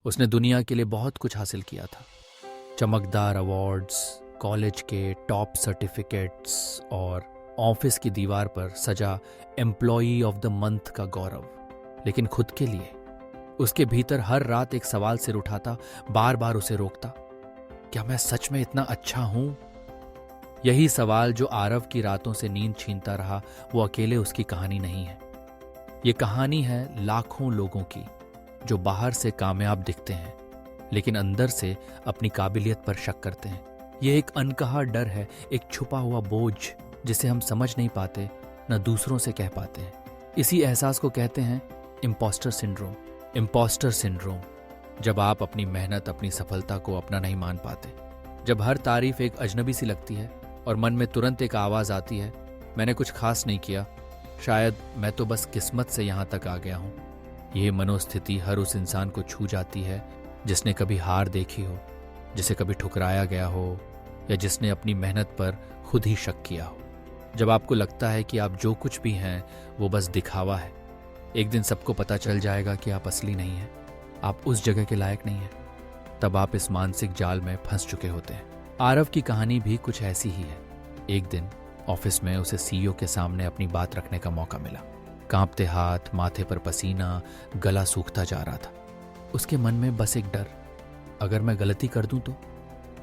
उसने दुनिया के लिए बहुत कुछ हासिल किया था, चमकदार अवार्ड्स, कॉलेज के टॉप सर्टिफिकेट्स और ऑफिस की दीवार पर सजा एम्प्लॉई ऑफ द मंथ का गौरव। लेकिन खुद के लिए उसके भीतर हर रात एक सवाल सिर उठाता, बार बार उसे रोकता, क्या मैं सच में इतना अच्छा हूं? यही सवाल जो आरव की रातों से नींद छीनता रहा, वो अकेले उसकी कहानी नहीं है। ये कहानी है लाखों लोगों की जो बाहर से कामयाब दिखते हैं लेकिन अंदर से अपनी काबिलियत पर शक करते हैं। ये एक अनकहा डर है, एक छुपा हुआ बोझ जिसे हम समझ नहीं पाते, न दूसरों से कह पाते हैं। इसी एहसास को कहते हैं इम्पोस्टर सिंड्रोम। इम्पोस्टर सिंड्रोम, जब आप अपनी मेहनत, अपनी सफलता को अपना नहीं मान पाते, जब हर तारीफ एक अजनबी सी लगती है और मन में तुरंत एक आवाज आती है, मैंने कुछ खास नहीं किया, शायद मैं तो बस किस्मत से यहां तक आ गया हूं। यह मनोस्थिति हर उस इंसान को छू जाती है जिसने कभी हार देखी हो, जिसे कभी ठुकराया गया हो या जिसने अपनी मेहनत पर खुद ही शक किया हो। जब आपको लगता है कि आप जो कुछ भी हैं वो बस दिखावा है, एक दिन सबको पता चल जाएगा कि आप असली नहीं हैं, आप उस जगह के लायक नहीं हैं, तब आप इस मानसिक जाल में फंस चुके होते हैं। आरव की कहानी भी कुछ ऐसी ही है। एक दिन ऑफिस में उसे सीईओ के सामने अपनी बात रखने का मौका मिला। कांपते हाथ, माथे पर पसीना, गला सूखता जा रहा था। उसके मन में बस एक डर, अगर मैं गलती कर दूं तो,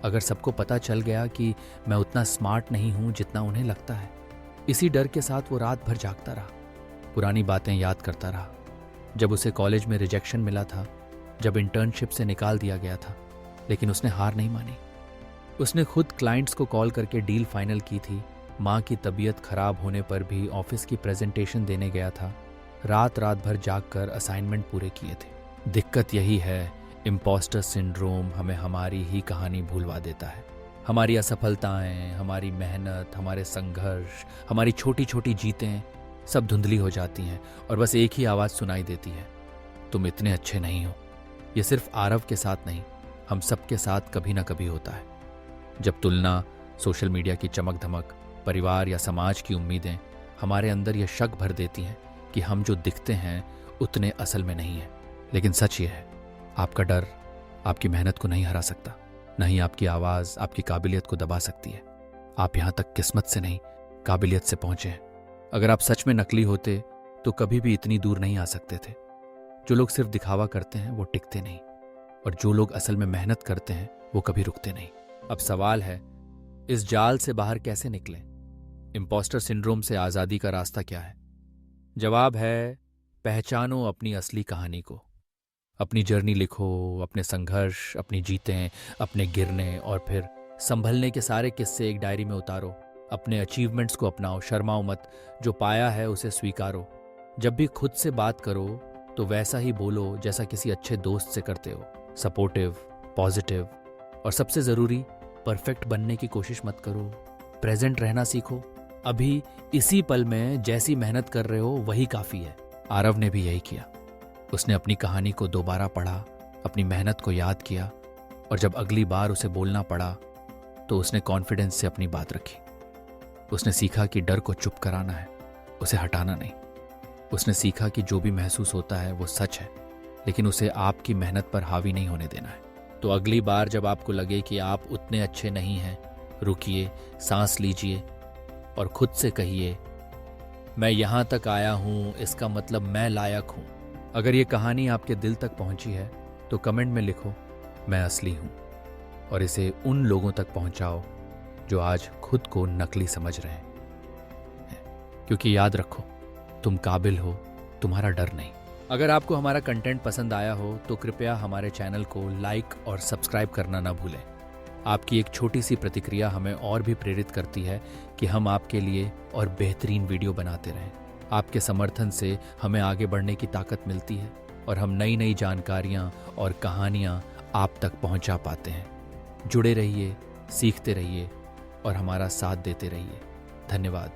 अगर सबको पता चल गया कि मैं उतना स्मार्ट नहीं हूं जितना उन्हें लगता है। इसी डर के साथ वो रात भर जागता रहा, पुरानी बातें याद करता रहा। जब उसे कॉलेज में रिजेक्शन मिला था, जब इंटर्नशिप से निकाल दिया गया था, लेकिन उसने हार नहीं मानी। उसने खुद क्लाइंट्स को कॉल करके डील फाइनल की थी। माँ की तबीयत खराब होने पर भी ऑफिस की प्रेजेंटेशन देने गया था। रात रात भर जागकर असाइनमेंट पूरे किए थे। दिक्कत यही है, इम्पोस्टर सिंड्रोम हमें हमारी ही कहानी भूलवा देता है। हमारी असफलताएं, हमारी मेहनत, हमारे संघर्ष, हमारी छोटी छोटी जीतें सब धुंधली हो जाती हैं और बस एक ही आवाज़ सुनाई देती है, तुम इतने अच्छे नहीं हो। ये सिर्फ आरव के साथ नहीं, हम सबके साथ कभी ना कभी होता है। जब तुलना, सोशल मीडिया की चमक धमक, परिवार या समाज की उम्मीदें हमारे अंदर यह शक भर देती हैं कि हम जो दिखते हैं उतने असल में नहीं हैं। लेकिन सच ये है, आपका डर आपकी मेहनत को नहीं हरा सकता, नहीं आपकी आवाज़ आपकी काबिलियत को दबा सकती है। आप यहाँ तक किस्मत से नहीं, काबिलियत से पहुँचे हैं। अगर आप सच में नकली होते तो कभी भी इतनी दूर नहीं आ सकते थे। जो लोग सिर्फ दिखावा करते हैं वो टिकते नहीं, और जो लोग असल में मेहनत करते हैं वो कभी रुकते नहीं। अब सवाल है, इस जाल से बाहर कैसे निकलें? इम्पोस्टर सिंड्रोम से आज़ादी का रास्ता क्या है? जवाब है, पहचानो अपनी असली कहानी को। अपनी जर्नी लिखो, अपने संघर्ष, अपनी जीतें, अपने गिरने और फिर संभलने के सारे किस्से एक डायरी में उतारो। अपने अचीवमेंट्स को अपनाओ, शर्माओ मत, जो पाया है उसे स्वीकारो। जब भी खुद से बात करो तो वैसा ही बोलो जैसा किसी अच्छे दोस्त से करते हो, सपोर्टिव, पॉजिटिव, और सबसे ज़रूरी, परफेक्ट बनने की कोशिश मत करो। प्रेजेंट रहना सीखो। अभी इसी पल में जैसी मेहनत कर रहे हो वही काफ़ी है। आरव ने भी यही किया। उसने अपनी कहानी को दोबारा पढ़ा, अपनी मेहनत को याद किया, और जब अगली बार उसे बोलना पड़ा तो उसने कॉन्फिडेंस से अपनी बात रखी। उसने सीखा कि डर को चुप कराना है, उसे हटाना नहीं। उसने सीखा कि जो भी महसूस होता है वो सच है, लेकिन उसे आपकी मेहनत पर हावी नहीं होने देना है। तो अगली बार जब आपको लगे कि आप उतने अच्छे नहीं हैं, रुकिए, सांस लीजिए और खुद से कहिए, मैं यहाँ तक आया हूँ, इसका मतलब मैं लायक हूँ। अगर ये कहानी आपके दिल तक पहुँची है तो कमेंट में लिखो, मैं असली हूँ, और इसे उन लोगों तक पहुँचाओ जो आज खुद को नकली समझ रहे हैं। क्योंकि याद रखो, तुम काबिल हो, तुम्हारा डर नहीं। अगर आपको हमारा कंटेंट पसंद आया हो तो कृपया हमारे चैनल को लाइक और सब्सक्राइब करना ना भूलें। आपकी एक छोटी सी प्रतिक्रिया हमें और भी प्रेरित करती है कि हम आपके लिए और बेहतरीन वीडियो बनाते रहें। आपके समर्थन से हमें आगे बढ़ने की ताकत मिलती है और हम नई नई जानकारियाँ और कहानियाँ आप तक पहुँचा पाते हैं। जुड़े रहिए, सीखते रहिए और हमारा साथ देते रहिए। धन्यवाद।